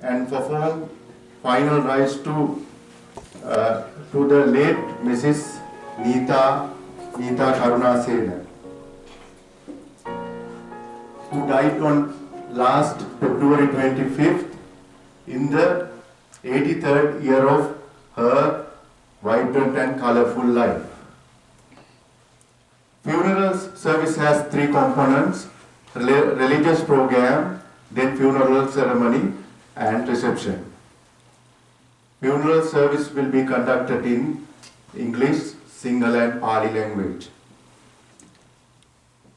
and perform final rites to the late Mrs. Neetha Karunasena, who died on last February 25th in the 83rd year of her vibrant and colorful life. Funeral service has three components: religious program, then funeral ceremony and reception. Funeral service will be conducted in English, Sinhala and Pali language.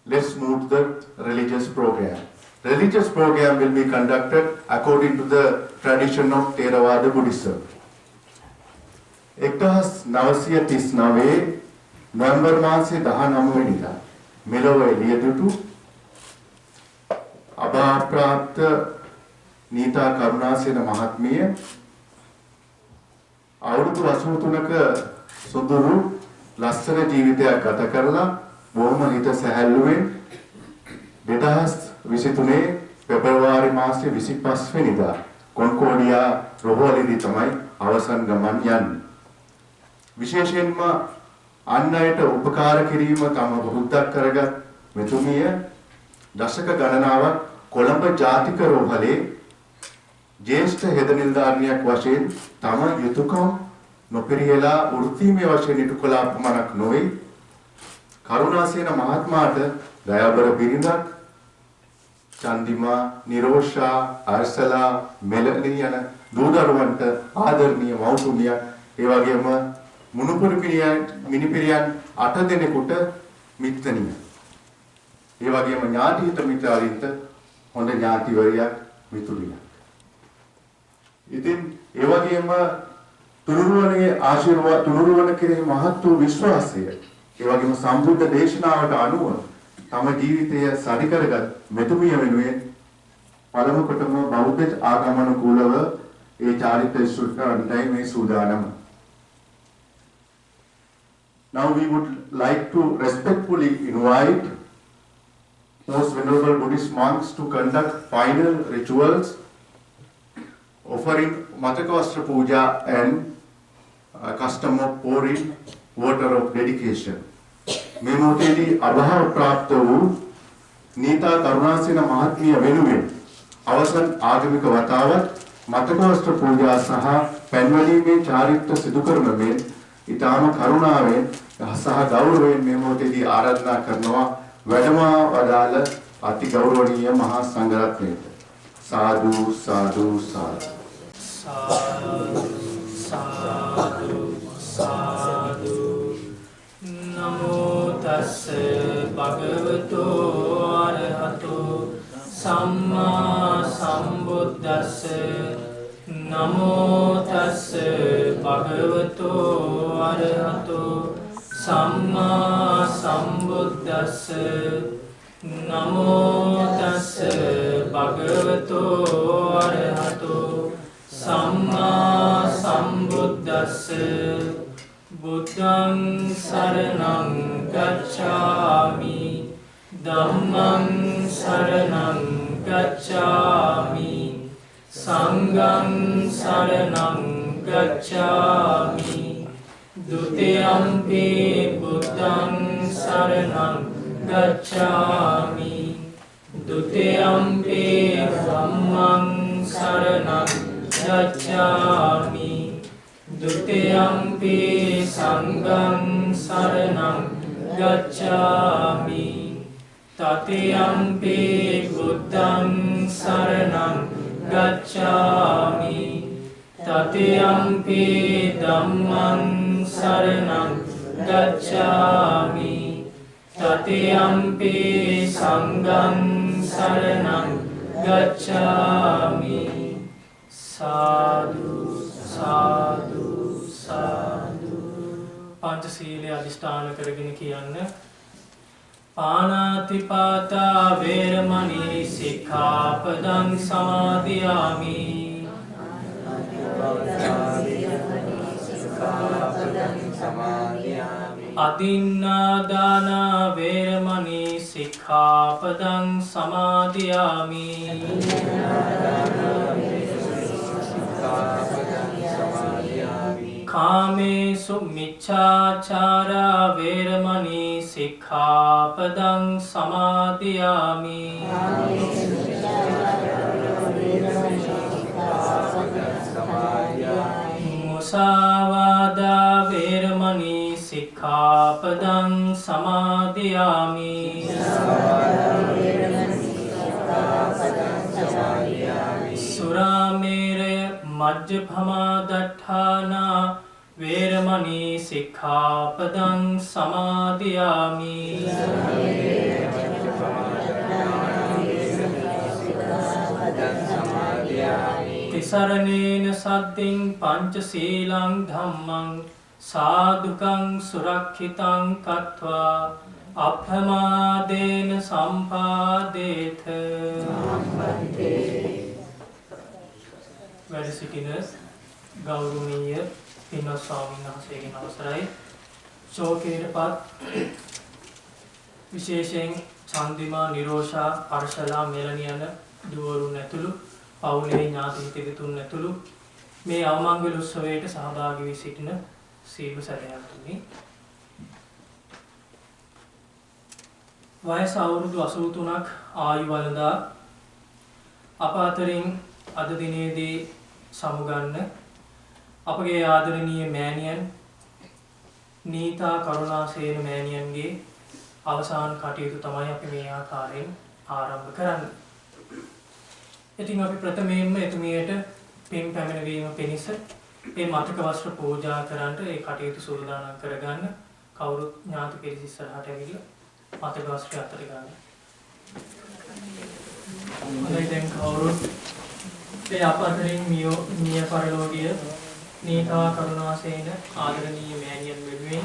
Let's move to the religious program. Religious program will be conducted according to the tradition of Theravada Buddhism. 1939 November මාසයේ 19 වෙනිදා මෙලොව එළිය දුටු අභාප්‍රාප්ත නීතා කරුණාසේන මහත්මිය අවුරුදු 83ක සුදුරු ලස්සන ජීවිතයක් ගත කරලා බොහොම හිත සැහැල්ලුවෙන් 2023 පෙබරවාරි මාසයේ 25 වෙනිදා කොන්කෝඩියා රෝහලේදී තමයි අවසන් ගමන් යන්නේ. විශේෂයෙන්ම අන් අයට උපකාර කිරීම තම වෘත්තක් කරගත් මෙතුමිය දශක ගණනාවක් කොළඹ ජාතික රෝහලේ ජ්‍යෙෂ්ඨ හෙද නිලධාරියක් වශයෙන් තම යුතුයකම් නොපිරිහෙලා වෘත්තීමය වශයෙන් ඉටු කළා පමණක් නොවේ, කරුණාසේන මහත්මයාට දයාබර බිරිඳක් චන්දිමා, නිරෝෂා, අර්සලා, මෙලනී යන දූ දරුවන්ට ආදරණීය මව්තුමියක්, ඒ වගේම මුණුපුරු මිනිපිරියන් 8 දෙනෙකුට මිත්‍රණිය. ඒ වගේම ඥාතිහිත මිත්‍රාරින්ට හොඳ ඥාතිවරියක් මිතුරියක්. ඉතින් ඒ වගේම තුනුරුවනේ ආශිර්වාද තුනුරුවන කෙරෙහි මහත් වූ විශ්වාසය, ඒ වගේම සම්බුද්ධ දේශනාවට අනුව තම ජීවිතය සරි කරගත් මෙතුමිය වෙනුවෙන් පළමු කොටම බෞද්ධ ආගමනුකූලව ඒ චාරිත්‍ර ඉෂ්ටයි මේ සූදානම. Now we would like to respectfully invite most venerable Buddhist monks to conduct final rituals offering Matakavastra Puja and custom of pouring water of dedication. මේ මොහොතේදී අභාව ප්‍රාප්ත වූ නීතා කරුණාසේන මහත්මිය වෙනුවෙන් අවසන් ආගමික වතාවත් මතකවස්ත්‍ර පූජා සහ පැන්වැලීමේ චාරිත්‍ර සිදු කරන මෙන් ඊටාම කරුණාවෙන් සහ ගෞරවයෙන් මේ මොහොතේදී ආරාධනා කරනවා වැඩම වදාළ අති ගෞරවනීය මහා සංඝරත්නයට. සාදු සාදු සාදු සාදු සාදු නමෝ තස්ස භගවතු අරහතෝ සම්මා සම්බුද්දස්ස නමෝ තස්ස භගවතු අරහතෝ සම්මා සම්බුද්දස්ස නමෝ තස්ස භගවතු අරහතෝ සම්මා සම්බුද්දස්ස බුද්ධං සරණං ගච්ඡාමි ධම්මං සරණං ගච්ඡාමි සංඝං සරණං ගච්ඡාමි ဒုတိယံ පි බුද්ධං සරණං ගච්ඡාමි ဒုတိယံ පි ධම්මං සරණං ගච්ඡාමි ဒုတိယံ පි සංඝං සරණං ගච්ඡාමි တတိယံ පි බුද්ධං සරණං ගච්ඡාමි တတိယံ පි ධම්මං සරණං ගච්ඡාමි တတိယံ පි සංඝං සරණං ගච්ඡාමි සාදු සාදු සාදු පංචශීලයේ අධිෂ්ඨාන කරගෙන කියන්න පාණාතිපාතා වේරමණී සික්ඛාපදං සමාදියාමි අදින්නාදානා වේරමණී සික්ඛාපදං සමාදියාමි කාමේසු මිච්ඡාචාරා වේරමණී සික්ඛාපදං සමාදියාමි මුසාවාදා වේරමණී සික්ඛාපදං සමාදියාමි සුරාමේරය මජ්ජපමා දට්ඨානා වේරමණී සික්ඛාපදං සමාදියාමි තිසරණේන සද්දින් පංචශීලං ධම්මං සාදුකං සුරක්ෂිතං කତ୍වා අප්‍රමාදේන සම්පාදේත වැඩ සිටින ගෞරවනීය පින්වත් ස්වාමීන් වහන්සේගෙන් අවසරයි ශෝකයටපත් විශේෂයෙන් චන්දිමා නිරෝෂා අර්ශලා මෙලනි යන දුවරුන් ඇතුළු පවුලේ ඥාති හිතවිතුන් ඇතුළු මේ අවමංගල උත්සවයට සහභාගී වී සිටින සීල සැදැහැවතුනි වයස අවුරුදු 83ක් ආයු වළඳා අප අතරින් අද දිනේදී සමුගන්න අපගේ ආදරණීය මෑණියන් නීතා කරුණාසේන මෑණියන්ගේ අවසාන කටයුතු තමයි අපි මේ ආකාරයෙන් ආරම්භ කරන්නේ. ඉතින් අපි ප්‍රථමයෙන්ම එතුමියට පින් පැමිණවීම පිණිස මේ මතක වස්ත්‍ර පූජා කරන්නට ඒ කටයුතු සූදානම් කරගන්න කවුරුත් ඥාති පිරිස ඉස්සරහට ඇවිල්ලා මතක වස්ත්‍රය අතට ගන්න. හොඳයි දැන් කවුරුත් ඒ අපතරින් මිය පරලෝකීය නීතා කරුණාසේන ආදරණීය මෑණියන් වෙනුවෙන්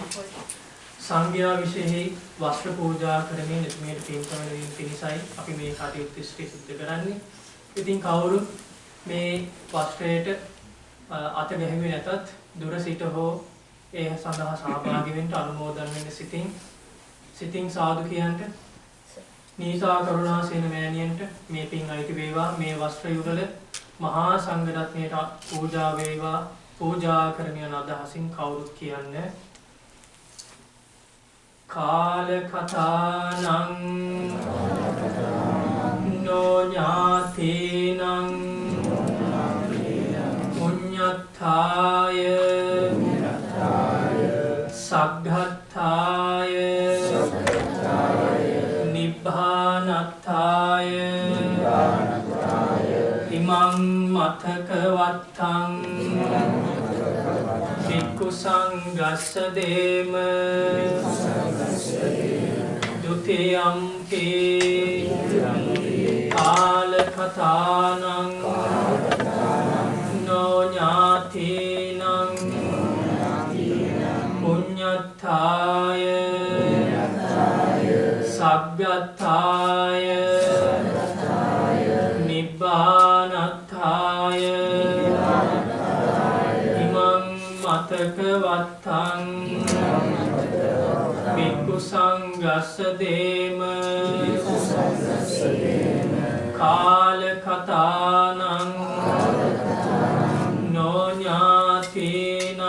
සංඝයා විශේෂයි වස්ත්‍ර පූජා කරමින් එතුමියට පින් පැමිණවීම පිණිසයි අපි මේ කටයුතු සිදු කරන්නේ. ඉතින් කවුරුත් මේ වස්ත්‍රයට අත ගැහුවේ නැතත් දුර සිට හෝ ඒ සඳහා සහභාගී වෙන්න අනුමෝදන් වෙන්න සිතින් සාදු කියන්ට නීතා කරුණාසේන මෑණියන්ට මේ පින් අයිති වේවා මේ වස්ත්‍ර යුගල මහා සංඝ රත්නයට පූජා වේවා පූජා කරමින් අදහසින් කවුරුත් කියන්නේ කාල කතානං ඥාතීනං පුඤ්ඤත්ථාය සග්ගත්ථාය නිබ්බානත්ථාය ඉමං මතක වත්තං භික්ඛු සංඝස්ස දේම ဒုတိယံ කාල කතානං ඥාතීනං පුඤ්ඤත්ථාය සග්ගත්ථාය නිබ්බානත්ථාය ඉමං මතක වත්තං භික්ඛු සංඝස්ස දේම කාල කතානං ඥාතීනං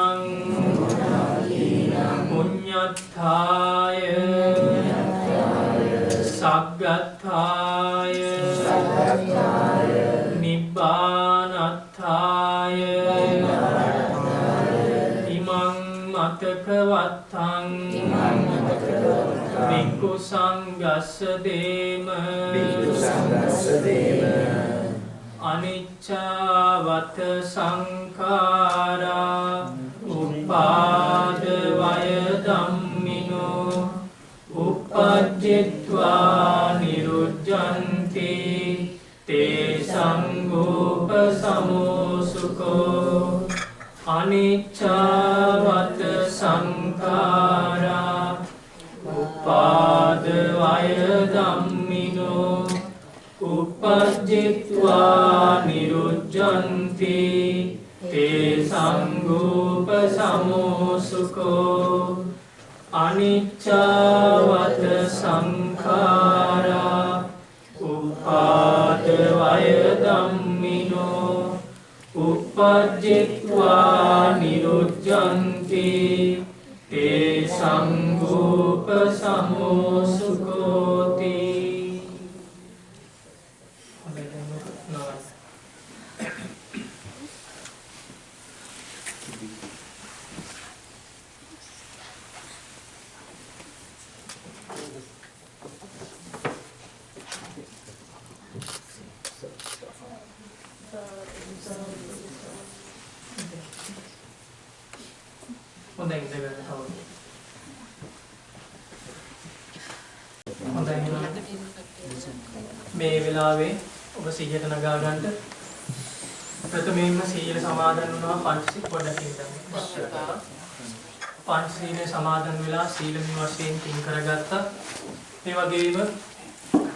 පුඤ්ඤත්ථාය සග්ගත්ථාය නිබ්බානත්ථාය ඉමං මතක වත්තං භික්ඛු සංඝස්ස දේම අනිච්චවත සංඛාරා උපාද වය ධම්මිනෝ uppajjitva niruddhanti te sangopasamosukko අනිච්චවත සංඛාරා උපාද වය ධම්මිනෝ uppajjitva niruddhanti te sangopasamosukko අනිච්චවත සංඛාරා උපාද වය ධම්මිනෝ uppajjitva niruddhanti te samgoopa samosukoti. හොඳයි ඉඳගන්න කවුද? හොඳයි මේ වෙලාවේ ඔබ සිහියට නගා ගන්නට ප්‍රථමයෙන්ම සීල සමාදන් වුණා පංචශීල පොඩ්ඩක් ඉඳන් පංචශීලයේ සමාදන් වෙලා සීලමය වශයෙන් පින් කරගත්තා. ඒ වගේම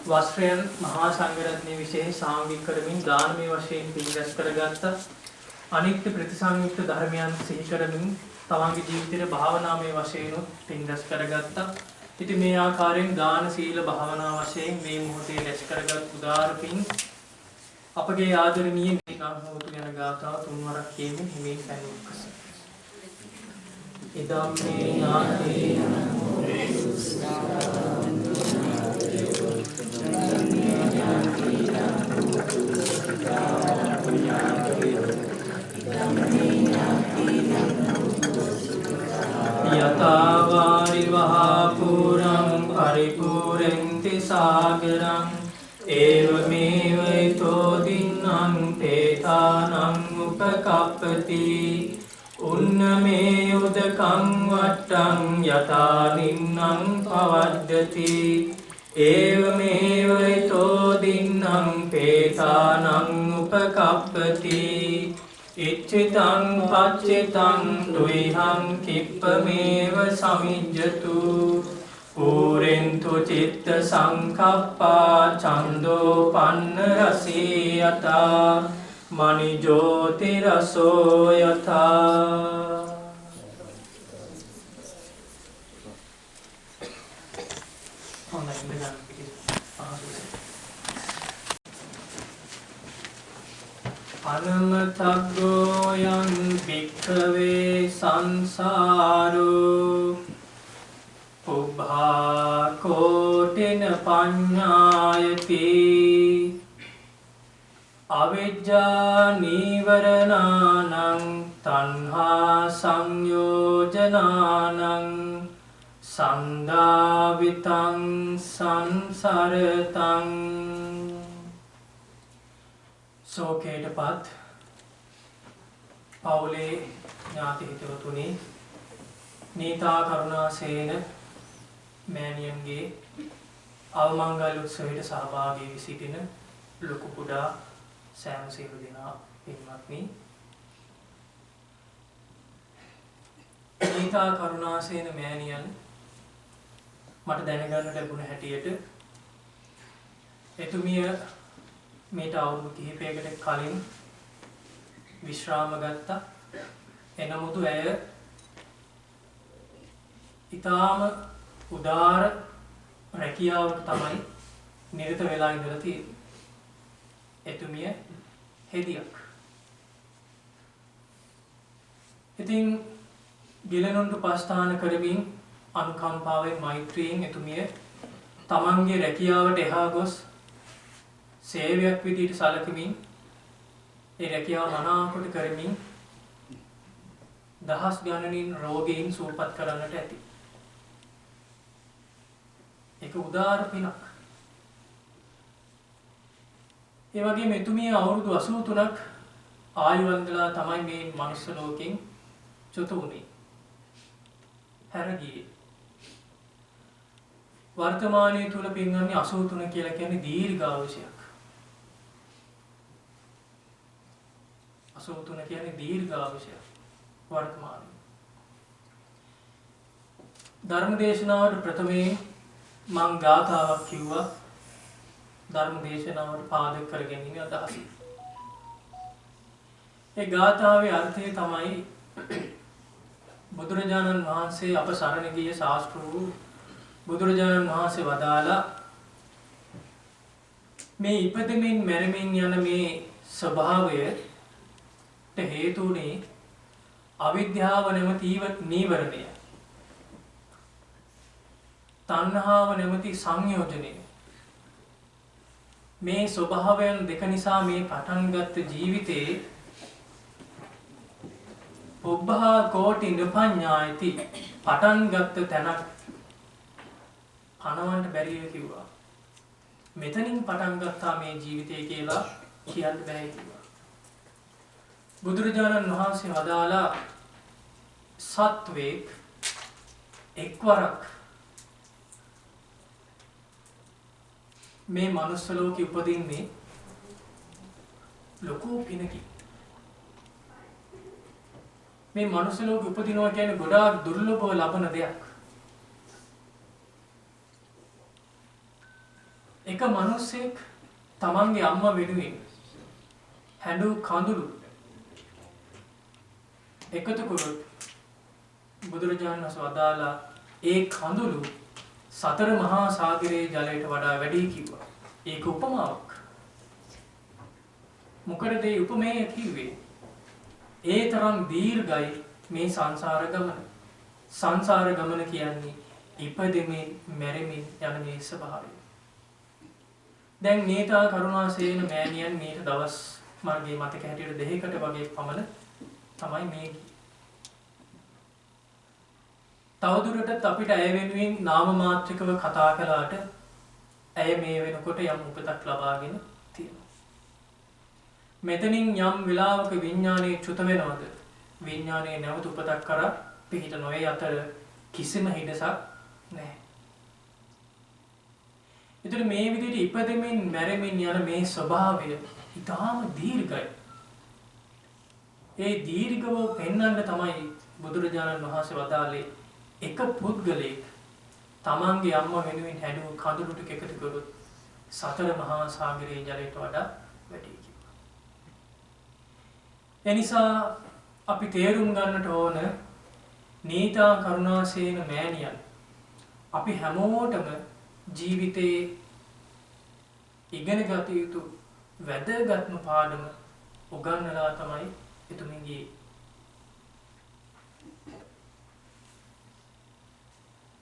වස්ත්‍රයන් මහා සංඝරත්නයේ විශේෂ සාංගික කරමින් දානමය වශයෙන් පින් රැස් කරගත්තා. අනිත්‍ය ප්‍රතිසංයුක්ත ධර්මයන් සිහි කරමින් තමන්ගේ ජීවිතයේ භාවනාමය වශයෙන් පින් රැස් කරගත්තා. ඉතින් මේ ආකාරයෙන් දාන සීල භාවනා වශයෙන් මේ මොහොතේ රැස් කරගත් උදාර පින් අපගේ ආදරණීය නිකාම් හෝතු යන ගාථාව තුන්වරක් කියමින් හිමින් පැනුම්කස. ඉදම් මේ නාතේ යතාවාරි වහාපුරං පරිපූරෙන්ති සාගරං ඒවමේවයිතෝ දින්නං තේතානං උපකප්පති උන්නමේ උදකං වට්ටං යතා නින්නං පවද්දති ඒවමේවයිතෝ දින්නං තේතානං උපකප්පති ඉච්ඡිතං පච්චිතං දුයිහං කිප්පමේව සමිජ්ජතු පූරෙන්තු චිත්ත සංකප්පා ඡන්தோ පන්න රසී යතා මනි ජෝති රසෝ යතා. අනමතග්ගෝ යං භික්ඛවේ සංසාරෝ උභා කෝටින පඤ්ඤායති අවිජ්ජා නීවරණානං තණ්හා සංයෝජනානං සන්දාවිතං සංසරතං. සෝකේටපත් පවුලේ ඥාති හිතවතුනි නීතා කරුණාසේන මෑණියන්ගේ අවමංගල උත්සවයට සහභාගී වී සිටින ලොකු කුඩා සෑම සියලු දෙනා පින්වත්නි, නීතා කරුණාසේන මෑණියන් මට දැනගන්න ලැබුණ හැටියට එතුමිය මේට අවුරුදු කිහිපයකට කලින් විශ්‍රාම ගත්තා. එනමුදු ඇය ඊටාම උදාර රැකියාවක තමයි නිරත වෙලා ඉඳලා තියෙන්නේ. එතුමිය හෙදියක්. ඉතින් ගිලනුන්ට පස්ථාන කරමින් අනුකම්පාවෙන් මෛත්‍රියෙන් එතුමිය තමන්ගේ රැකියාවට එහා ගොස් සේවයක් විදිහට සැලකමින් ඒ රැකියාව මනාකොට කරමින් දහස් ගණනින් රෝගීන් සුවපත් කරන්නට ඇති. ඒක උදාර පිනක්. ඒ වගේම එතුමිය අවුරුදු 83ක් ආයුවන්දලා තමයි මේ මනුස්ස ලෝකෙන් චුත වුනේ. හැර ගියේ. වර්තමානයේ තුල පින්වන්නේ 83 කියලා කියන්නේ දීර්ඝායුෂයක්. 83 කියන්නේ දීර්ඝායුෂයක් වර්තමානයේ. ධර්මදේශනාවට ප්‍රථමයෙන් මං ගාථාවක් කිව්වා. ධර්මදේශනාවට පාදක කරගැනීමේ අදහසින්. ඒ ගාථාවේ අර්ථය තමයි බුදුරජාණන් වහන්සේ අප සරණ ගිය ශාස්ත්‍රූ බුදුරජාණන් වහන්සේ වදාලා මේ ඉපදෙමින් මැරෙමින් යන මේ ස්වභාවය හේතු උනේ අවිද්‍යාව නැමැති නීවරණය. තණ්හාව නැමැති සංයෝජනය. මේ ස්වභාවයන් දෙක නිසා මේ පටන් ගත්ත ජීවිතේ පුබ්බහා කෝටි නපඤ්ඤායති පටන් ගත්ත තැනක් පණවන්න බැරිය කිව්වා. මෙතනින් පටන් ගත්තා මේ ජීවිතය කියලා කියන්න බෑ කිව්වා. බුදුරජාණන් වහන්සේ වදාලා සත්වෙක් එක්වරක් මේ මනුස්ස ලෝකෙ උපදින්නේ ලොකු පිනකින්. මේ මනුස්ස ලෝකෙ උපදිනවා කියන්නේ ගොඩාක් දුර්ලභව ලබන දෙයක්. එක මිනිසෙක් තමන්ගේ අම්මා වෙනුවෙන් හැඬු කඳුළු එකතු කරොත් බුදුරජාණන් වහන්සේ වදාලා ඒ කඳුළු සතර මහා සාගරයේ ජලයට වඩා වැඩි කිව්වා. ඒක උපමාවක්. මොකද ඒ උපමේය කිව්වේ ඒ තරම් දීර්ඝයි මේ සංසාර ගමන. සංසාර ගමන කියන්නේ ඉපදෙමින් මැරෙමින් යන මේ ස්වභාවය. දැන් නීතා කරුණාසේන මෑණියන් මේට දවස් මාර්ගයේ මතක හැටියට දෙකකට වගේ පමණ තමයි මේ. තවදුරටත් අපිට ඇය වෙනුවෙන් නාම මාත්‍රිකව කතා කළාට ඇය මේ වෙනකොට යම් උපතක් ලබාගෙන තියෙනවා. මෙතනින් යම් වෙලාවක විඥානයේ චුත වෙනවද? විඥානයේ නැවත උපතක් කරා පිහිට නොවේ අතර කිසිම හිඩසක් නැහැ. ඒතර මේ විදිහට ඉපදෙමින් මැරෙමින් යන මේ ස්වභාවය ඊටාම දීර්ඝයි. ඒ දීර්ඝව පෙන්වන්න තමයි බුදුරජාණන් වහන්සේ වදාළේ එක පුද්ගලෙක් තමන්ගේ අම්මා වෙනුවෙන් හැඬු කඳුළු ටික එකතු කරොත් සතර මහා සාගරයේ ජලයට වඩා වැඩි කිව්වා. එනිසා අපි තේරුම් ගන්නට ඕන නීතා කරුණාසේන මෑණියන් අපි හැමෝටම ජීවිතේ ඉගෙන ගත යුතු වැදගත්ම පාඩම උගන්වලා තමයි එතුමින්ගේ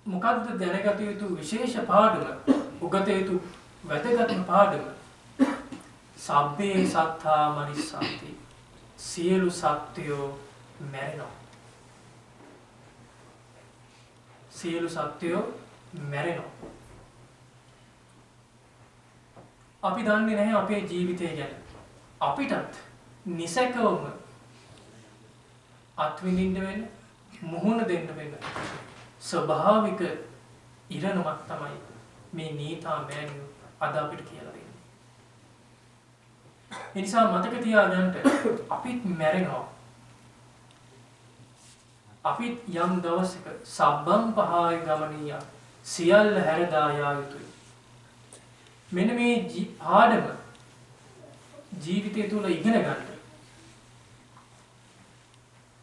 මොකද්ද දැනගත යුතු විශේෂ පාඩම උගත යුතු වැදගත්ම පාඩම සබ්බේ සත්තා මනිස්සන්ති සියලු සත්වයෝ මැරෙනවා. සියලු සත්වයෝ මැරෙනවා. අපි දන්නේ නැහැ අපේ ජීවිතය ගැන. අපිටත් නිසකවම අත්විඳින්න වෙන මුහුණ දෙන්න වෙන ස්වභාවික ඉරණමක් තමයි මේ නීතා මෑණියෝ අද අපිට කියලා දෙන්නේ. ඒ නිසා මතක තියාගන්න අපිත් මැරෙනවා. අපිත් යම් දවසක සබ්බම් පහාය ගමනිය සියල්ල හැරදා යා යුතුයි. මෙන්න මේ පාඩම ජීවිතය තුළ ඉගෙන ගන්න.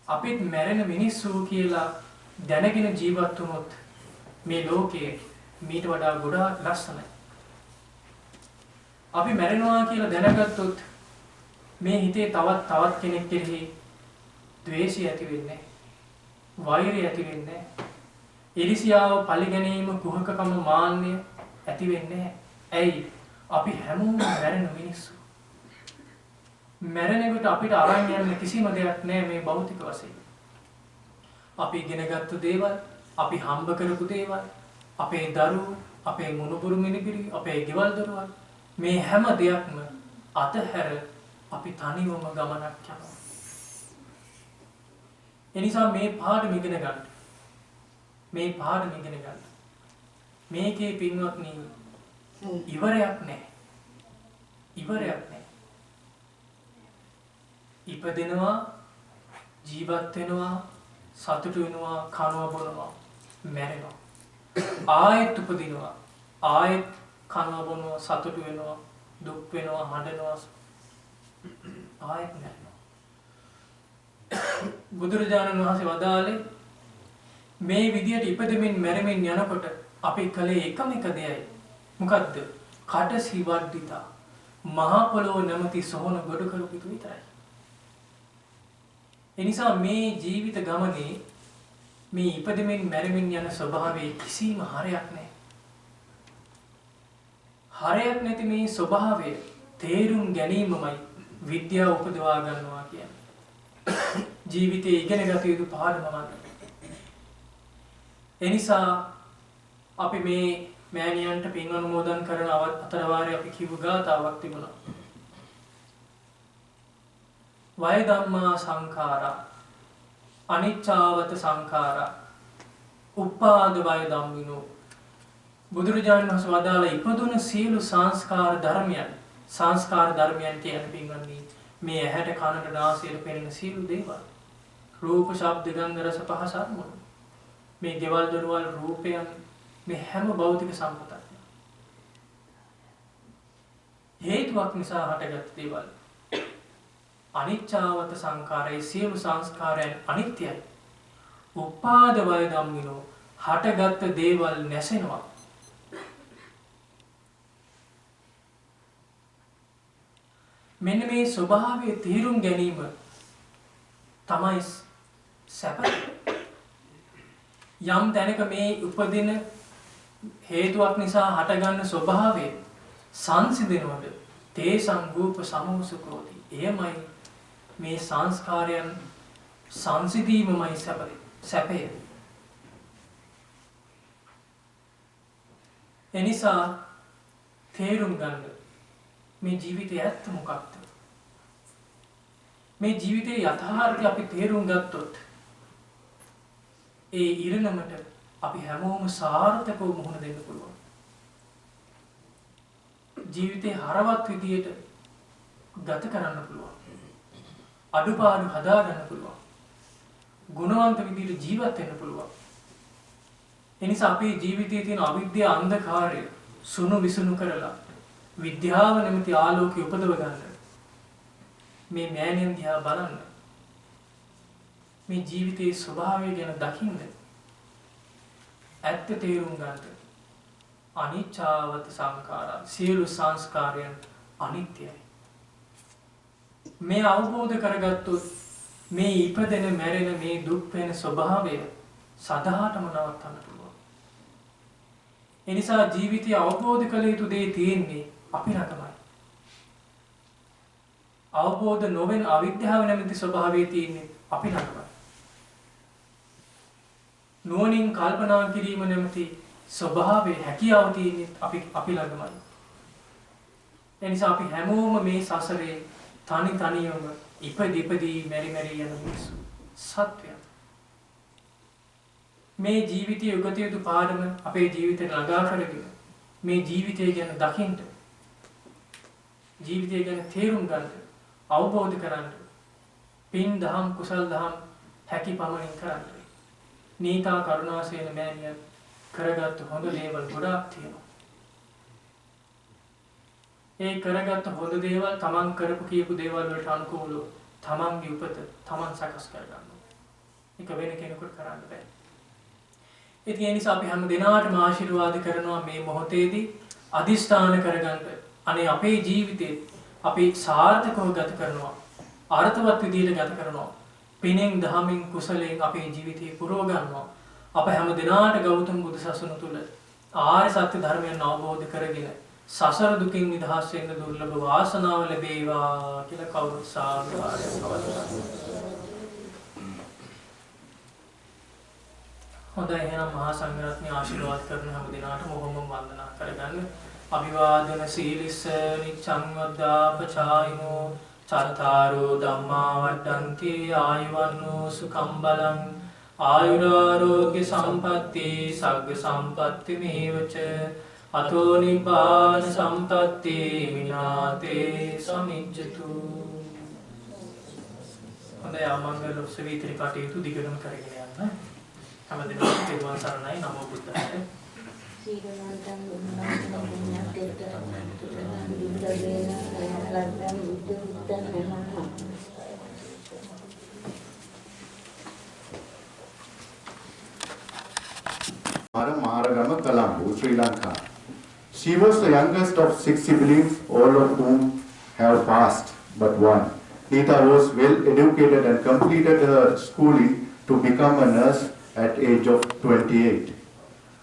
අපිත් මැරෙන මිනිස්සු කියලා දැනගෙන ජීවත් වුණොත් මේ ලෝකයේ මීට වඩා ගොඩාක් ලස්සනයි. අපි මැරෙනවා කියලා දැනගත්තොත් මේ හිතේ තවත් කෙනෙක් කෙරෙහි ද්වේෂය ඇති වෙන්නේ නැහැ. වෛරය ඇති වෙන්නේ නැහැ. ඉරිසියාව, පරිගැනීම, කුහකකම, මාන්නය ඇති වෙන්නේ නැහැ. ඇයි? අපි හැමෝම මැරෙන මිනිස්සු. මැරෙනකොට අපිට අරන් යන්න කිසිම දෙයක් නැහැ මේ භෞතික වශයෙන්. අපි ඉගෙනගත්තු දේවල්, අපි හම්බ කරපු දේවල්, අපේ දරුවෝ, අපේ මුණුබුරු මිනිබිරි, අපේ ගෙවල් දොරවල් මේ හැම දෙයක්ම අතහැර අපි තනිවම ගමනක් යනවා. එනිසා මේ පාඩම ඉගෙන ගන්න. මේ පාඩම ඉගෙන ගන්න. මේකේ පින්වත්නි ඉවරයක් නැහැ. ඉවරයක් නැහැ. ඉපදෙනවා, ජීවත් වෙනවා, සතුටු වෙනවා, කනවා බොනවා, මැරෙනවා. ආයෙත් උපදිනවා, ආයෙත් කනවා බොනවා, සතුටු වෙනවා, දුක් වෙනවා, හඬනවා, ආයෙත් මැරෙනවා. බුදුරජාණන් වහන්සේ වදාළේ මේ විදියට ඉපදෙමින් මැරෙමින් යනකොට අපි කලේ එකම එක දෙයයි. මොකද්ද? කට සිවද්දිතා. මහා පොළොව නැමැති සොහන ගොඩ කරපු විතරයි. එනිසා මේ ජීවිත ගමනේ මේ ඉපදෙමින් මැරෙමින් යන ස්වභාවයේ කිසිම හරයක් නැහැ. හරයක් නැති මේ ස්වභාවය තේරුම් ගැනීමමයි විද්‍යාව උපදවා ගන්නවා කියන්නේ. ජීවිතයේ ඉගෙන ගත යුතු පාඩමක්. එනිසා අපි මේ මෑණියන්ට පින් අනුමෝදන් කරන අතර වාරේ අපි කිව්ව ගාතාවක් තිබුණා. වය ධම්මා සංඛාරා අනිච්චාවත සංඛාරා උපාද වය ධම්මිනෝ. බුදුරජාණන් වහන්සේ වදාළ ඉපදුන සියලු සංස්කාර ධර්මයන් කියන්නේ පින්වත්නි මේ ඇහැට කනට නාසයට පෙනෙන සියලු දේවල්. රූප, ශබ්ද, ගන්ධ, රස, පහස අරමුණු. මේ ගෙවල් දොරවල් රූපයන් මේ හැම භෞතික සම්පතක්ම හේතුවක් නිසා හටගත් දේවල්. අනිච්චාවත සංඛාරයේ සියලු සංස්කාරයන් අනිත්‍යයි. උපාද වය ධම්මිනෝ හටගත් දේවල් නැසෙනවා. මෙන්න මේ ස්වභාවය තේරුම් ගැනීම තමයි සැප. යම් තැනක මේ උපදින හේතුවක් නිසා හටගන්න ස්වභාවය සංසිඳනවද තේ සංගූප සමෝසුකෝති. එයමයි මේ සංස්කාරයන් සංසිඳීමමයි සැපය. එනිසා තේරුම් ගන්න මේ ජීවිතයේ ඇත්ත මොකක්ද? මේ ජීවිතයේ යථාර්ථය අපි තේරුම් ගත්තොත් ඒ ඉරණමට අපි හැමෝම සාර්ථකව මුහුණ දෙන්න පුළුවන්. ජීවිතේ හරවත් විදියට ගත කරන්න පුළුවන්. අඩුපාඩු හදා ගන්න පුළුවන්. ගුණවන්ත විදියට ජීවත් වෙන්න පුළුවන්. එනිසා අපේ ජීවිතයේ තියෙන අවිද්‍යා අන්ධකාරය සුණු විසුණු කරලා විද්‍යාව නැමැති ආලෝකය උපදව ගන්න. මේ මෑණියන් දිහා බලන්න. මේ ජීවිතයේ ස්වභාවය ගැන දකින්න. ඇත්ත තේරුම් ගන්න. අනිච්චාවත සංඛාරා සියලු සංස්කාරයන් අනිත්‍යයි. මේ අවබෝධ කරගත්තොත් මේ ඉපදෙන මැරෙන මේ දුක් වෙන ස්වභාවය සදාටම නවත්තන්න පුළුවන්. එනිසා ජීවිතය අවබෝධ කළ යුතු දේ තියෙන්නේ අපි රටමයි. අවබෝධ නොවන අවිද්‍යාව නැමැති ස්වභාවයේ තියෙන්නේ අපි රටමයි. නුවණින් කල්පනා කිරීම නැමැති ස්වභාවයේ හැකියාව තියෙන්නේ අපි ළඟමයි. එනිසා අපි හැමෝම මේ සසරේ තනියම ඉපදී මෙරි යන මිනිස්සු සත්‍යය. මේ ජීවිතයේ උගත යුතු පාඩම අපේ ජීවිතේ ළඟා කරගෙන මේ ජීවිතය ගැන දකින්න, ජීවිතය ගැන තේරුම් ගන්න, අවබෝධ කරගන්න, පින් දහම් කුසල් දහම් හැකි පමණින් කරන්න. නීතා කරුණාසේන මෑණියන් කරගත්තු හොඳ දේවල් ගොඩාක් තියෙනවා. ඒ කරගත්ත හොඳ දේවල් තමන් කරපු කියපු දේවල් වලට අනුකූලව තමන්ගේ උපත තමන් සකස් කරගන්නවා. ඒක වෙන කෙනෙකුට කරන්න බෑ. ඒ නිසා අපි හැම දිනාටම ආශිර්වාද කරනවා මේ මොහොතේදී අදිෂ්ඨාන කරගන්න. අනේ අපේ ජීවිතේ අපි සාර්ථකව ගත කරනවා. අර්ථවත් විදිහට ගත කරනවා. පිනෙන් දහමින් කුසලයෙන් අපේ ජීවිතේ පුරව ගන්නවා. අප හැම දිනාට ගෞතම බුදු සසුන තුල ආර්ය සත්‍ය ධර්මයන් අවබෝධ කරගෙන සසර දුකින් නිදහස් වෙන්න දුර්ලභ වාසනාව ලැබේවා කියලා කවුරුත් සාදුකාරයක් පවත්වනවා. හොඳයි එහෙනම් මහා සංඝරත්නය ආශිර්වාද කරන හැම දිනාටම බොහොම වන්දනා කරගන්න. අභිවාදන සීලිස්ස නිච්ඡං වද්දාපචායිනෝ චත්තාරෝ ධම්මා වඩ්ඩන්ති ආයුවන්නෝ සුඛං බලං ආයුරාෝග්‍ය සම්පatti සග්ග සම්පatti මේවච අතෝ නිබ්බාන සම්පatti විනාතේ සමිජ්ජතු. හොඳයි ආමංගල උත්සවීත්‍රි කටයුතු දිගටම කරගෙන යන්න. හැම දිනම තෙරුවන් සරණයි. නමෝ බුද්ධාය. සීලවන්තං ගුණවන්තං පුණ්‍යකේත බුද්ධදේන ලබ්ධං බුද්ධ නමෝ. Maharagama Colombo, Sri Lanka. She was the youngest of 6 siblings, all of whom have passed but one. Neetha was well educated and completed her schooling to become a nurse at age of 28.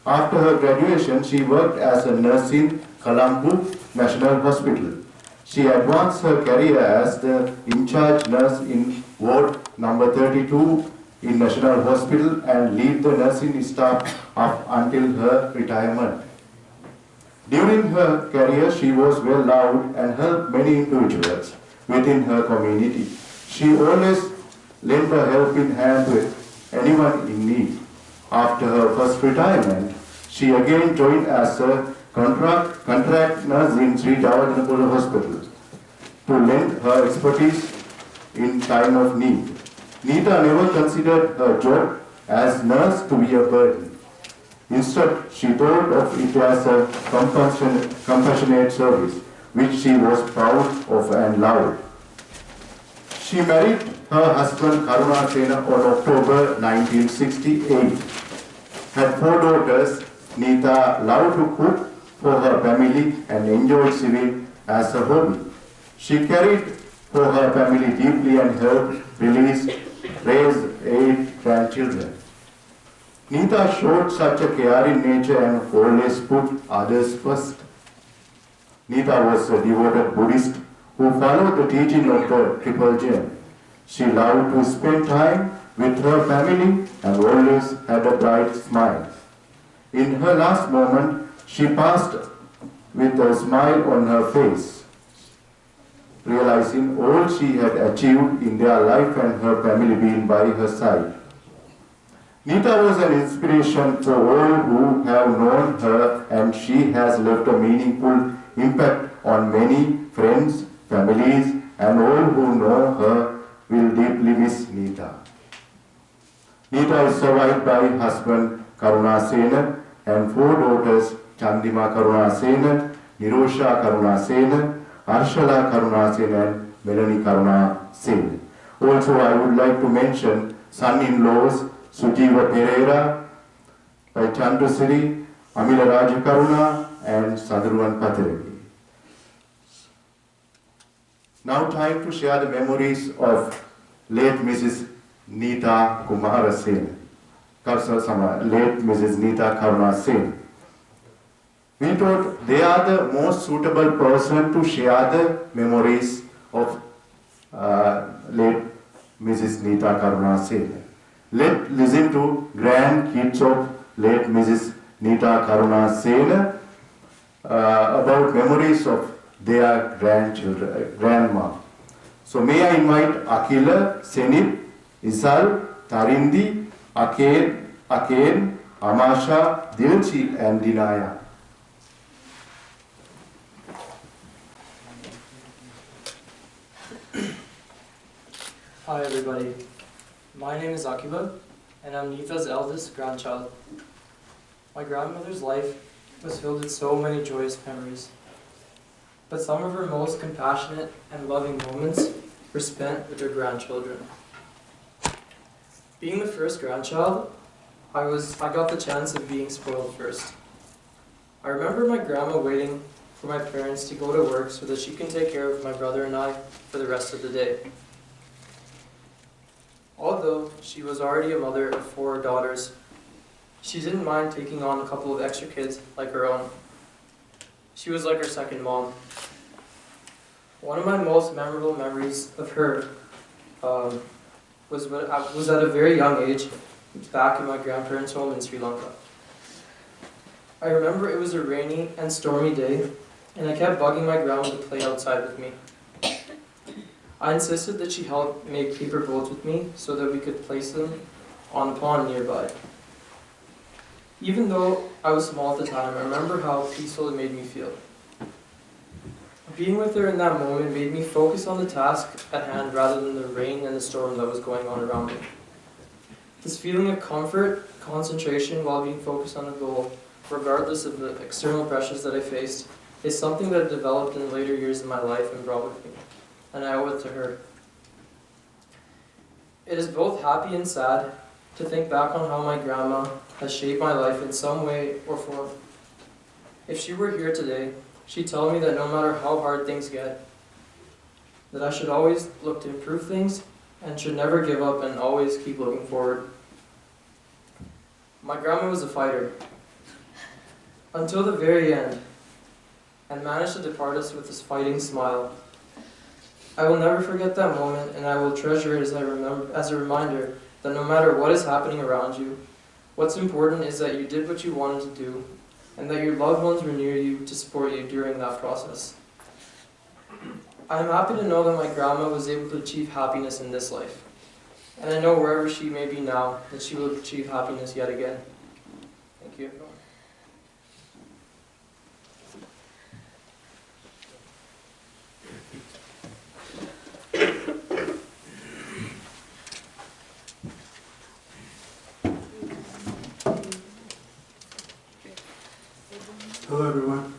After her graduation, she worked as a nurse in Colombo National Hospital. She advanced her career as the in-charge nurse in ward number 32 in National Hospital and lead the nursing staff up until her retirement. During her career, she was well loved and helped many individuals within her community. She always lent a helping hand to anyone in need. After her first retirement, she again joined as a contract nurse in Sri Jawajanapura Hospital to lend her expertise in time of need. Neetha never considered her job as nurse to be a burden. Instead, she thought of it as a compassionate service, which she was proud of and loved. She married her husband Karunasena on October 1968. Had 4 daughters. Neetha loved to cook for her family and enjoyed swimming as a hobby. She cared for her family deeply and helped raise 8 grandchildren. Neetha showed such a caring nature and always put others first. Neetha was a devoted Buddhist who followed the teaching of the Triple Gem. She loved to spend time with her family and always had a bright smile. In her last moment, she passed with a smile on her face, realizing all she had achieved in their life and her family being by her side. Neetha was an inspiration for all who have known her, and she has left a meaningful impact on many friends, families, and all who know her will deeply miss Neetha. Neetha is survived by husband Karunasena and 4 daughters, Chandima Karunasena, Nirosha Karunasena, Arshala Karunasena and Melanie Karunasena. Also, I would like to mention son-in-laws Sujiva Pereira, by Chandrasiri, Amila Rajakaruna and Sadruvan Patiraki. Now time to share the memories of late Mrs. Neetha Kumarasena. Late Mrs. Neetha Karunasena. We thought they are the most suitable person to share the memories of late Mrs. Neetha Karunasena. Let's listen to grandkids of late Mrs. Neetha Karunasena about memories of their grandma. So may I invite Akila, Senit, Isal, Tarindi, Aken, Amasha, Dilchi and Dinaya. Hi everybody, my name is Akiba and I'm Neetha's eldest grandchild. My grandmother's life was filled with so many joyous memories, but some of her most compassionate and loving moments were spent with her grandchildren. Being the first grandchild, I got the chance of being spoiled first. I remember my grandma waiting for my parents to go to work so that she can take care of my brother and I for the rest of the day. Although she was already a mother of 4 daughters, she didn't mind taking on a couple of extra kids like her own. She was like her second mom. One of my most memorable memories of her was at a very young age, back in my grandparents' home in Sri Lanka. I remember it was a rainy and stormy day, and I kept bugging my grandma to play outside with me. I insisted that she help make paper boats with me so that we could place them on a pond nearby. Even though I was small at the time, I remember how peaceful it made me feel. Being with her in that moment made me focus on the task at hand rather than the rain and the storm that was going on around me. This feeling of comfort, concentration while being focused on a goal, regardless of the external pressures that I faced, is something that developed in later years of my life and brought with me, and I owe it to her. It is both happy and sad to think back on how my grandma has shaped my life in some way or form. If she were here today, she'd tell me that no matter how hard things get, that I should always look to improve things and should never give up and always keep looking forward. My grandma was a fighter until the very end and managed to depart us with this fighting smile. I will never forget that moment, and I will treasure it as a reminder that no matter what is happening around you, what's important is that you did what you wanted to do and that your loved ones were near you to support you during that process. I am happy to know that my grandma was able to achieve happiness in this life, and I know wherever she may be now that she will achieve happiness yet again. Thank you, everyone. Hello everyone.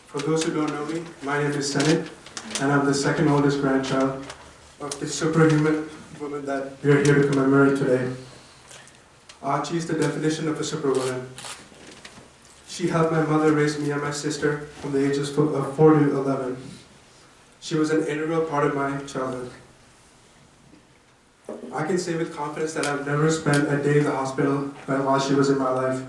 For those who don't know me, my name is Senate, and I'm the second oldest grandchild of the superhuman woman that we are here to commemorate today. Archie is the definition of a superwoman. She helped my mother raise me and my sister from the ages of 4 to 11. She was an integral part of my childhood. I can say with confidence that I've never spent a day in the hospital while she was in my life.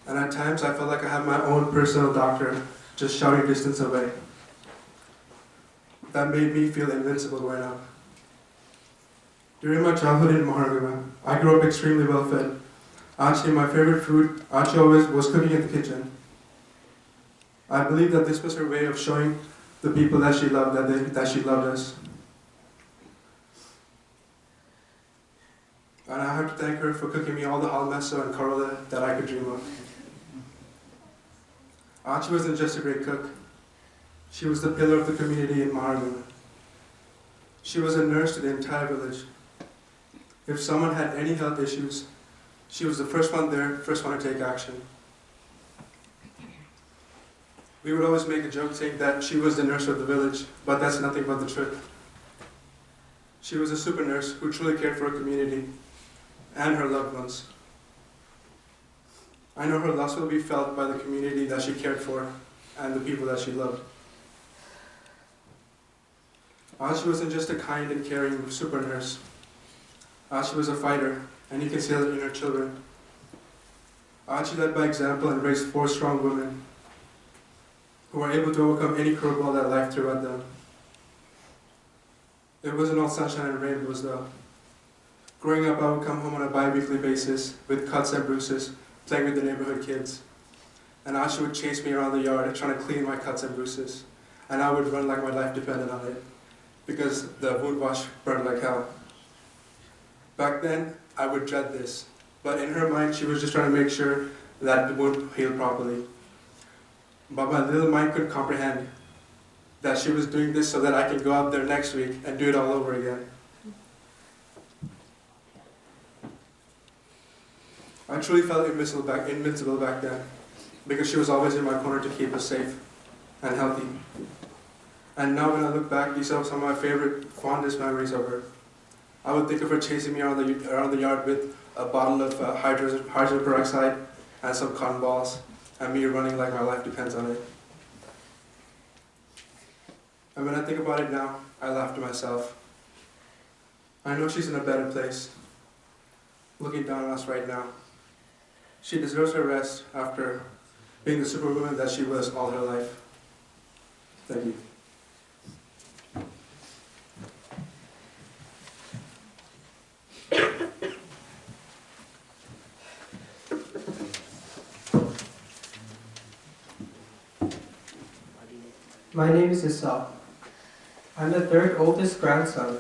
And at times I felt like I had my own personal doctor just shouting distance away. That made me feel invincible growing up. During my childhood in Maharagama, I grew up extremely well fed. Actually, my favorite food, Archie always was cooking in the kitchen. I believe that this was her way of showing the people that she loved that she loved us. And I have to thank her for cooking me all the halmeso and karola that I could dream of. Archie wasn't just a great cook. She was the pillar of the community in Maharagama. She was a nurse to the entire village. If someone had any health issues, she was the first one there, first one to take action. We would always make a joke saying that she was the nurse of the village, but that's nothing but the truth. She was a super nurse who truly cared for her community and her loved ones. I know her loss will be felt by the community that she cared for and the people that she loved. Archie wasn't just a kind and caring super nurse. Archie was a fighter, and you can see that in her children. Archie led by example and raised 4 strong women who were able to overcome any curveball that life threw at them. It wasn't all sunshine and rainbows though. Growing up, I would come home on a bi-weekly basis with cuts and bruises, playing with the neighborhood kids. And Archie would chase me around the yard trying to clean my cuts and bruises. And I would run like my life depended on it, because the wound wash burned like hell. Back then, I would dread this, but in her mind, she was just trying to make sure that the wound healed properly. But my little mind couldn't comprehend that she was doing this so that I could go out there next week and do it all over again. I truly felt invincible back then, because she was always in my corner to keep us safe and healthy. And now when I look back, these are some of my favorite, fondest memories of her. I would think of her chasing me around the yard with a bottle of hydrogen peroxide and some cotton balls, and me running like my life depends on it. And when I think about it now, I laugh to myself. I know she's in a better place, looking down on us right now. She deserves her rest after being the superwoman that she was all her life. Thank you. My name is Issa. I'm the 3rd oldest grandson.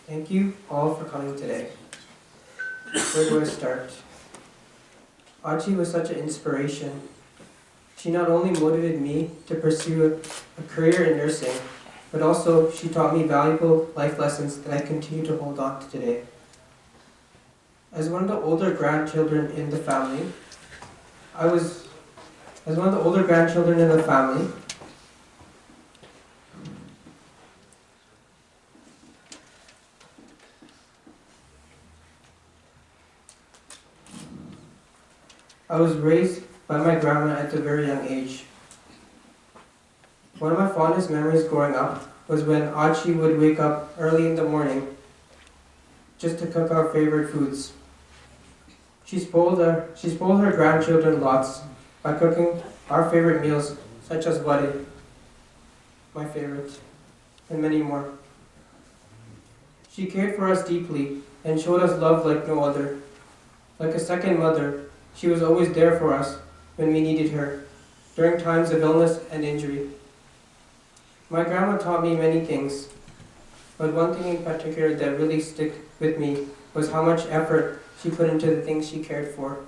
Thank you all for coming today. Where do I start? Archie was such an inspiration. She not only motivated me to pursue a career in nursing, but also she taught me valuable life lessons that I continue to hold on to today. As one of the older grandchildren in the family, I was raised by my grandma at a very young age. One of my fondest memories growing up was when Achi would wake up early in the morning just to cook our favorite foods. She spoiled her grandchildren lots by cooking our favorite meals such as vade, my favorite, and many more. She cared for us deeply and showed us love like no other. Like a second mother, she was always there for us when we needed her, during times of illness and injury. My grandma taught me many things, but one thing in particular that really stuck with me was how much effort she put into the things she cared for.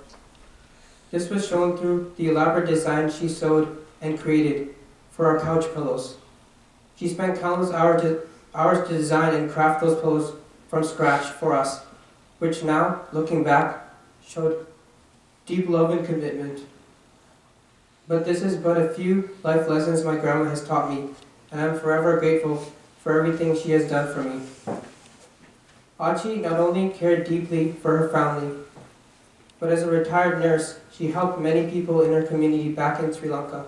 This was shown through the elaborate designs she sewed and created for our couch pillows. She spent countless hours to design and craft those pillows from scratch for us, which now, looking back, showed deep love and commitment. But this is but a few life lessons my grandma has taught me, and I'm forever grateful for everything she has done for me. Achi not only cared deeply for her family, but as a retired nurse, she helped many people in her community back in Sri Lanka.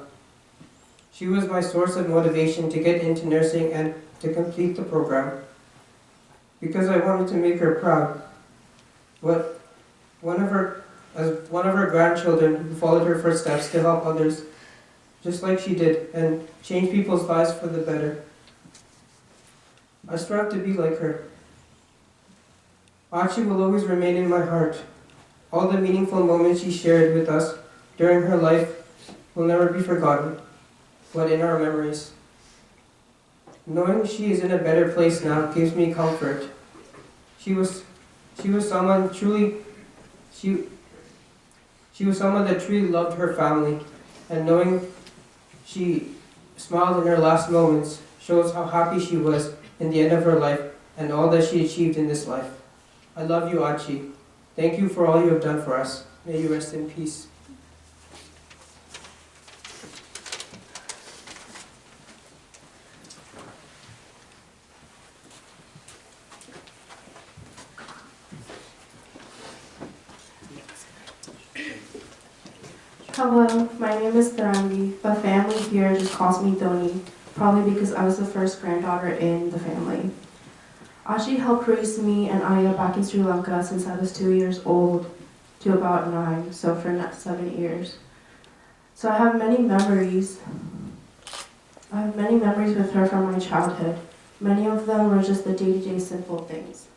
She was my source of motivation to get into nursing and to complete the program, because I wanted to make her proud. But as one of her grandchildren who followed her footsteps to help others, just like she did, and change people's lives for the better. I strive to be like her. Achi will always remain in my heart. All the meaningful moments she shared with us during her life will never be forgotten, but in our memories. Knowing she is in a better place now gives me comfort. She was someone that truly loved her family, and knowing she smiled in her last moments shows how happy she was in the end of her life and all that she achieved in this life. I love you, Achi. Thank you for all you have done for us. May you rest in peace. Hello, my name is Dharamvi, but family here just calls me Dhoni, probably because I was the first granddaughter in the family. Ashi helped raise me and Aya back in Sri Lanka since I was 2 years old to about 9, so for 7 years. So I have many memories. With her from my childhood. Many of them were just the day-to-day simple things.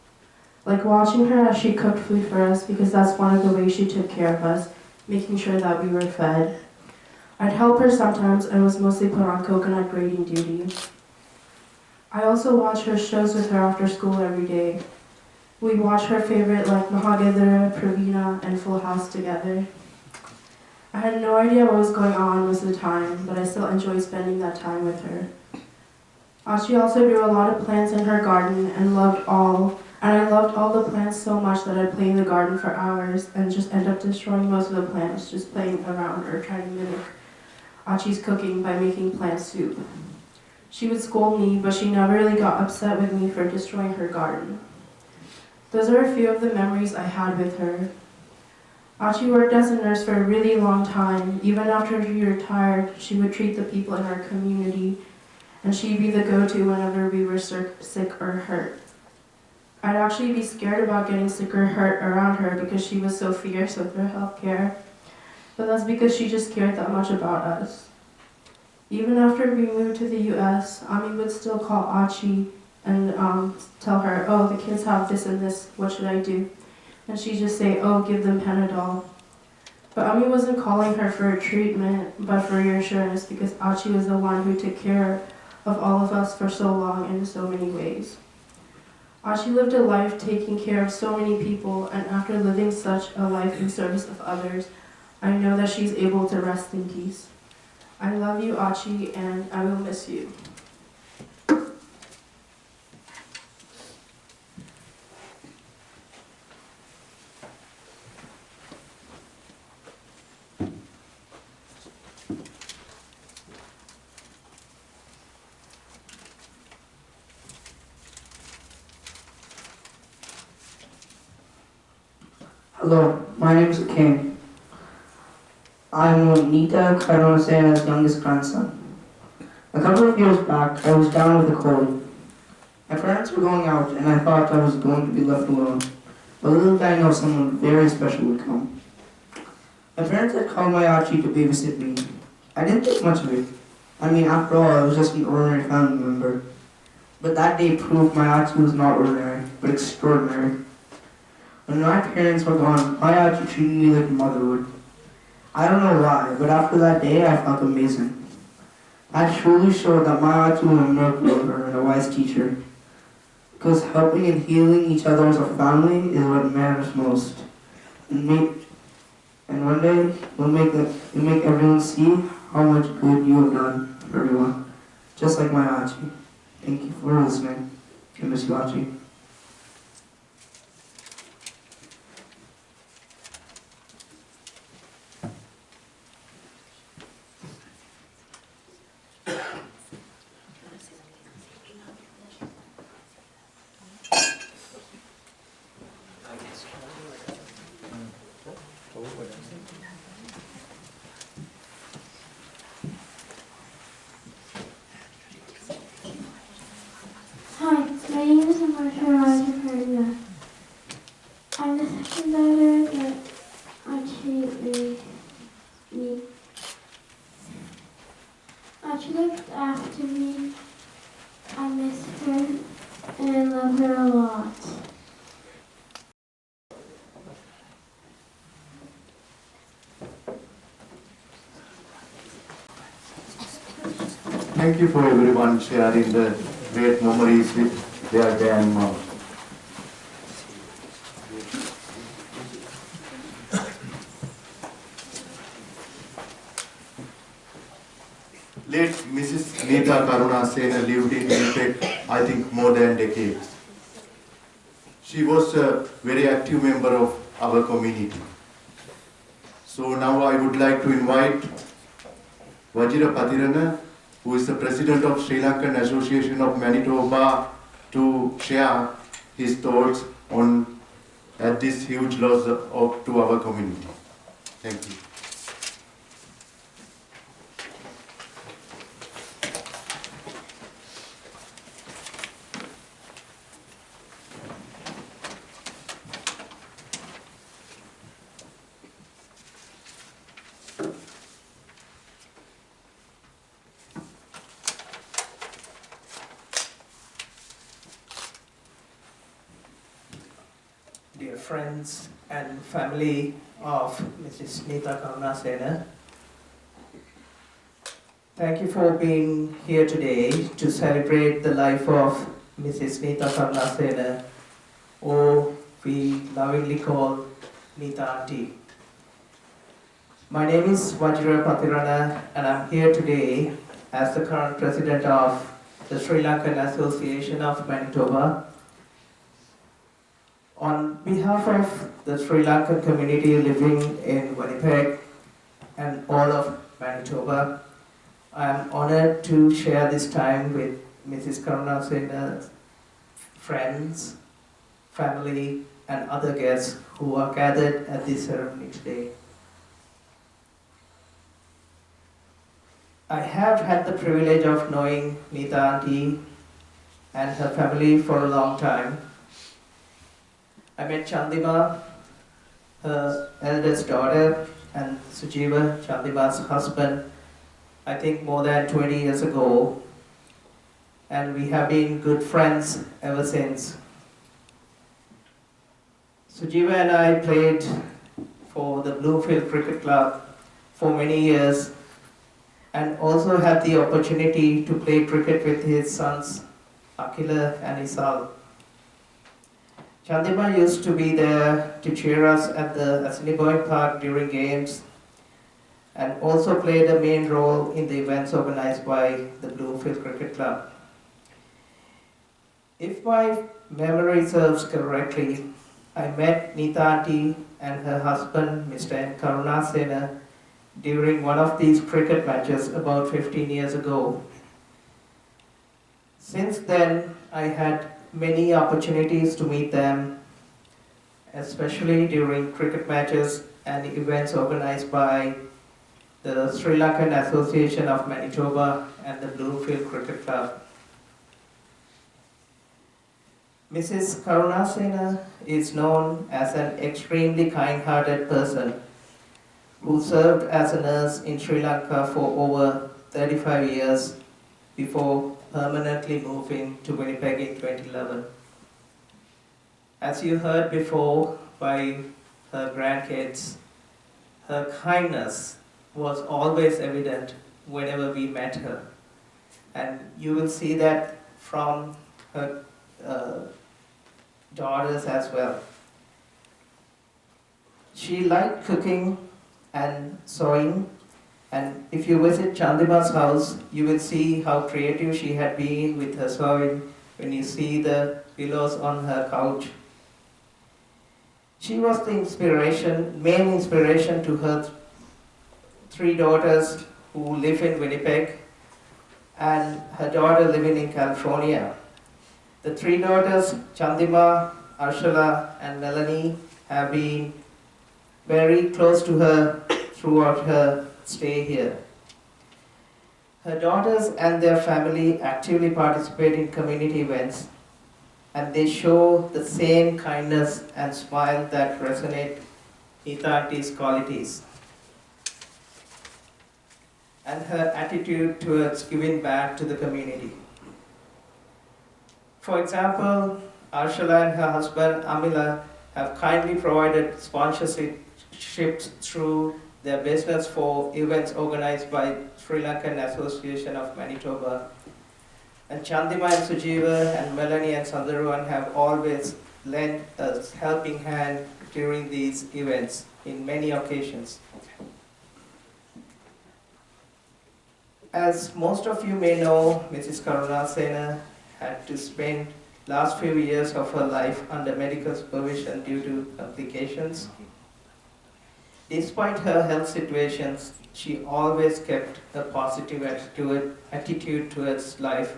Like watching her as she cooked food for us, because that's one of the ways she took care of us, making sure that we were fed. I'd help her sometimes and was mostly put on coconut grading duty. I also watched her shows with her after school every day. We'd watch her favorite like Mahagadhara, Pravina, and Full House together. I had no idea what was going on most of the time, but I still enjoyed spending that time with her. She also grew a lot of plants in her garden and I loved all the plants so much that I'd play in the garden for hours and just end up destroying most of the plants just playing around or trying to mimic Achi's cooking by making plant soup. She would scold me, but she never really got upset with me for destroying her garden. Those are a few of the memories I had with her. Achi worked as a nurse for a really long time. Even after she retired, she would treat the people in our community, and she'd be the go-to whenever we were sick or hurt. I'd actually be scared about getting sick or hurt around her because she was so fierce with her healthcare. But that's because she just cared that much about us. Even after we moved to the US, Ami would still call Achi and tell her, oh, the kids have this and this, what should I do? And she'd just say, oh, give them Panadol. But Ami wasn't calling her for a treatment, but for reassurance, because Achi was the one who took care of all of us for so long in so many ways. Achi lived a life taking care of so many people, and after living such a life in service of others, I know that she's able to rest in peace. I love you, Achi, and I will miss you. Hello, my name is King. I'm Neetha Karunasena's youngest grandson. A couple of years back, I was down with a cold. My parents were going out, and I thought I was going to be left alone. But little did I know someone very special would come. My parents had called my Archie to babysit me. I didn't think much of it. I mean, after all, I was just an ordinary family member. But that day proved my Archie was not ordinary, but extraordinary. When my parents were gone, my Archie treated me like a mother would. I don't know why, but after that day, I felt amazing. I truly showed that my Archie was a miracle worker and a wise teacher. Because helping and healing each other as a family is what matters most. And one day, you'll make everyone see how much good you have done for everyone. Just like my Archie. Thank you for listening. I miss you, Archie. Hi, my name is Neetha Karunasena. I'm the second daughter that Archie me. Archie looked after me. I miss her and I love her a lot. Thank you for everyone sharing the great memories with their grandma. Late Mrs. Neetha Karunasena lived in Winnipeg, I think, more than decades. She was a very active member of our community. So now I would like to invite Vajira Patirana, who is the president of Sri Lankan Association of Manitoba, to share his thoughts on at this huge loss to our community. Thank you. Dear friends and family of Mrs. Neetha Karunasena, thank you for being here today to celebrate the life of Mrs. Neetha Karunasena, or we lovingly call Neetha Auntie. My name is Vajira Patirana and I'm here today as the current president of the Sri Lankan Association of Manitoba. On behalf of the Sri Lankan community living in Winnipeg and all of Manitoba, I am honored to share this time with Mrs. Karunasena's friends, family, and other guests who are gathered at this ceremony today. I have had the privilege of knowing Neetha Auntie and her family for a long time. I met Chandima, her eldest daughter, and Sujiva, Chandima's husband, I think more than 20 years ago, and we have been good friends ever since. Sujiva and I played for the Bluefield Cricket Club for many years and also had the opportunity to play cricket with his sons, Akila and Isal. Chandima used to be there to cheer us at the Assiniboine Park during games and also played a main role in the events organized by the Bluefield Cricket Club. If my memory serves correctly, I met Neetha Auntie and her husband, Mr. N. Karunasena, during one of these cricket matches about 15 years ago. Since then, I had many opportunities to meet them, especially during cricket matches and events organized by the Sri Lankan Association of Manitoba, and the Bloomfield Cricket Club. Mrs. Karunasena is known as an extremely kind-hearted person who served as a nurse in Sri Lanka for over 35 years before permanently moving to Winnipeg in 2011. As you heard before by her grandkids, her kindness was always evident whenever we met her. And you will see that from her daughters as well. She liked cooking and sewing, and if you visit Chandima's house, you will see how creative she had been with her sewing when you see the pillows on her couch. She was the main inspiration to her three daughters who live in Winnipeg and her daughter living in California. The three daughters, Chandima, Arshila, and Melanie, have been very close to her throughout her stay here. Her daughters and their family actively participate in community events, and they show the same kindness and smile that resonate Neetha Auntie's qualities, and her attitude towards giving back to the community. For example, Arshila and her husband Amila have kindly provided sponsorships through their business for events organized by Sri Lankan Association of Manitoba. And Chandima and Sujiva and Melanie and Sandaruan have always lent a helping hand during these events in many occasions. As most of you may know, Mrs. Karunasena had to spend last few years of her life under medical supervision due to complications. Despite her health situations, she always kept a positive attitude towards life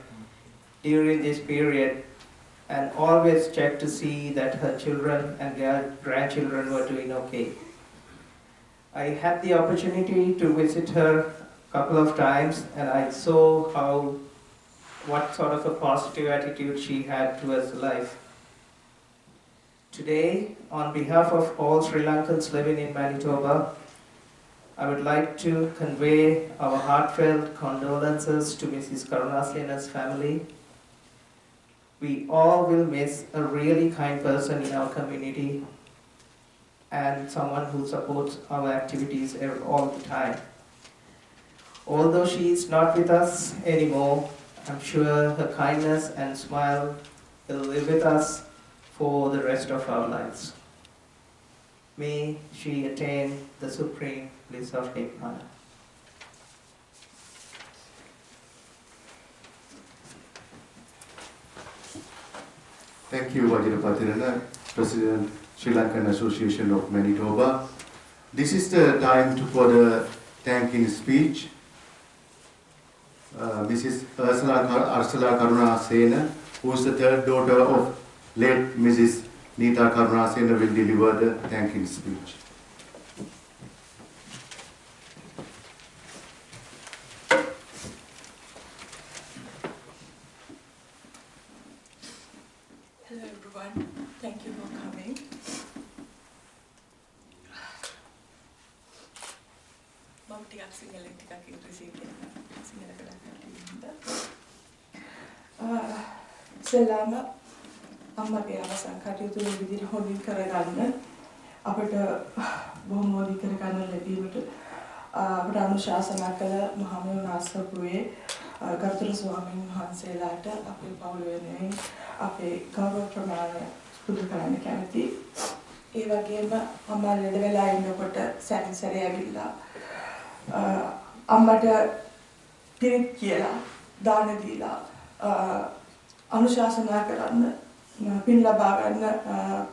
during this period, and always checked to see that her children and their grandchildren were doing okay. I had the opportunity to visit her a couple of times, and I saw what sort of a positive attitude she had towards life. Today, on behalf of all Sri Lankans living in Manitoba, I would like to convey our heartfelt condolences to Mrs. Karunasena's family. We all will miss a really kind person in our community and someone who supports our activities all the time. Although she is not with us anymore, I'm sure her kindness and smile will live with us for the rest of our lives. May she attain the supreme bliss of Nirvana. Thank you, Vajrapatirana, President, Sri Lankan Association of Manitoba. This is the time for the thanking speech. Mrs. Ursula Karunasena, who is the third daughter of late Mrs. Neetha Karunasena, will deliver the thanking speech. Hello everyone, thank you for coming. මම ටිකක් සිංහලෙන් ටිකක් ඉංග්‍රීසියෙන් කියන්න සිංහල කතා ඉස්සෙල්ලාම අම්මගේ අවසන් කටයුතු විදිහට හොඳින් කරගන්න අපිට බොහොම හොඳින් කරගන්න ලැබීමට අපට අනුශාසනා කළ මහමෙවුනා ආශ්‍රපුවේ ගරුතර ස්වාමීන් වහන්සේලාට අපේ පවුල වෙනුවෙන් අපේ ගෞරව ප්‍රමාණය පුදු කරන්න කැමතියි. ඒ වගේම අම්මා ලෙඩ වෙලා ඉන්නකොට සැරිසරේ ඇවිල්ලා අම්මට පිරිත් කියලා දාන දීලා අනුශාසනා කරන්න පින් ලබා ගන්න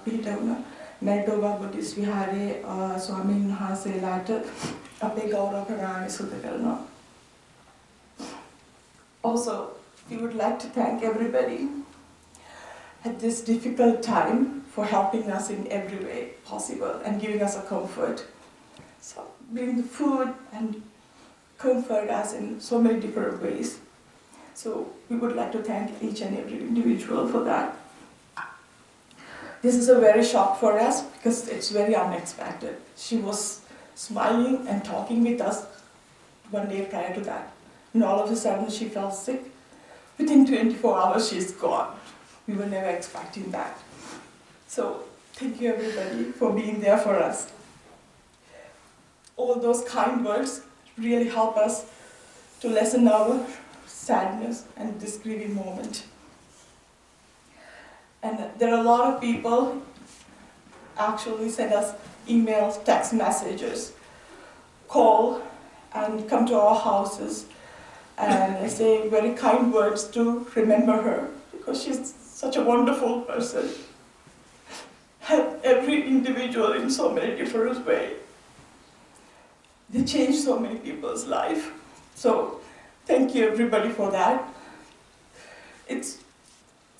පිළිතුරුන මැල්ටෝබා බුද්දිස් විහාරයේ ස්වාමීන් වහන්සේලාට අපේ ගෞරව ප්‍රමාණය සුදු කරනවා. Also, we would like to thank everybody at this difficult time for helping us in every way possible and giving us a comfort. So bring the food and comfort us in so many different ways. So we would like to thank each and every individual for that. This is a very shock for us because it's very unexpected. She was smiling and talking with us one day prior to that. And all of a sudden she fell sick. Within 24 hours she's gone. We were never expecting that. So thank you everybody for being there for us. All those kind words really help us to lessen our sadness and this grieving moment. And there are a lot of people actually send us emails, text messages, call and come to our houses and say very kind words to remember her because she's such a wonderful person. Help every individual in so many different ways. They changed so many people's life. So thank you everybody for that. It's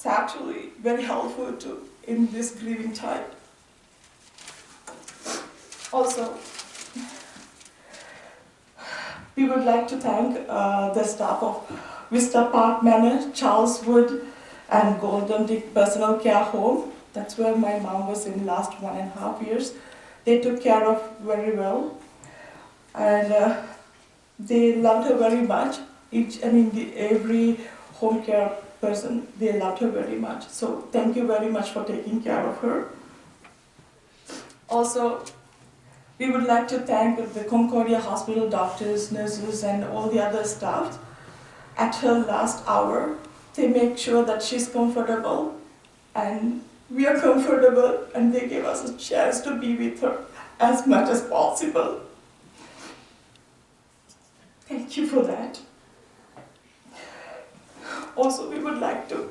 actually very helpful too in this grieving time. Also, we would like to thank the staff of Vista Park Manor, Charles Wood and Golden Dick Personal Care Home. That's where my mom was in the last 1.5 years. They took care of very well. And they loved her very much. Every home care person, they loved her very much. So thank you very much for taking care of her. Also, we would like to thank the Concordia Hospital doctors, nurses, and all the other staff. At her last hour, they make sure that she's comfortable, and we are comfortable, and they give us a chance to be with her as much as possible. Thank you for that. Also, we would like to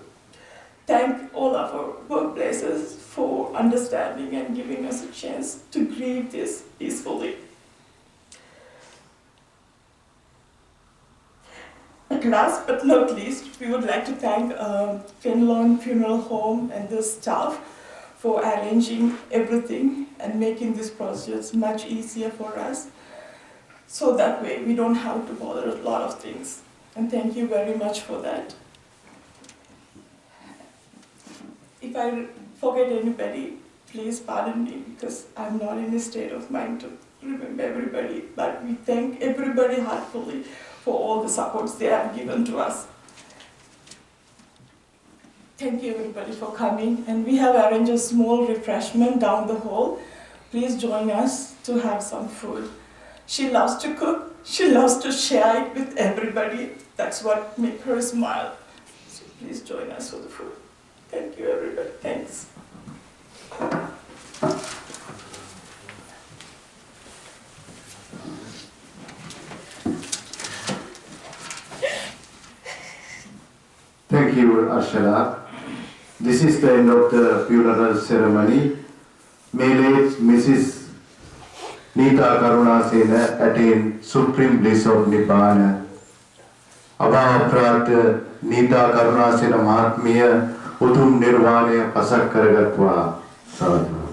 thank all of our workplaces for understanding and giving us a chance to grieve this peacefully. And last but not least, we would like to thank Finland Funeral Home and the staff for arranging everything and making this process much easier for us. So that way we don't have to bother a lot of things. And thank you very much for that. If I forget anybody, please pardon me because I'm not in a state of mind to remember everybody. But we thank everybody heartfully for all the supports they have given to us. Thank you everybody for coming. And we have arranged a small refreshment down the hall. Please join us to have some food. She loves to cook. She loves to share it with everybody. That's what makes her smile. So please join us for the food. Thank you, everybody. Thanks. Thank you, Arshada. This is the end of the funeral ceremony. May late Mrs. Neetha Karunasena attain supreme bliss of Nibbana. Abha Neetha Karunasena Mahatmya Utum Nirvane Pasak Karagatva Sadhu.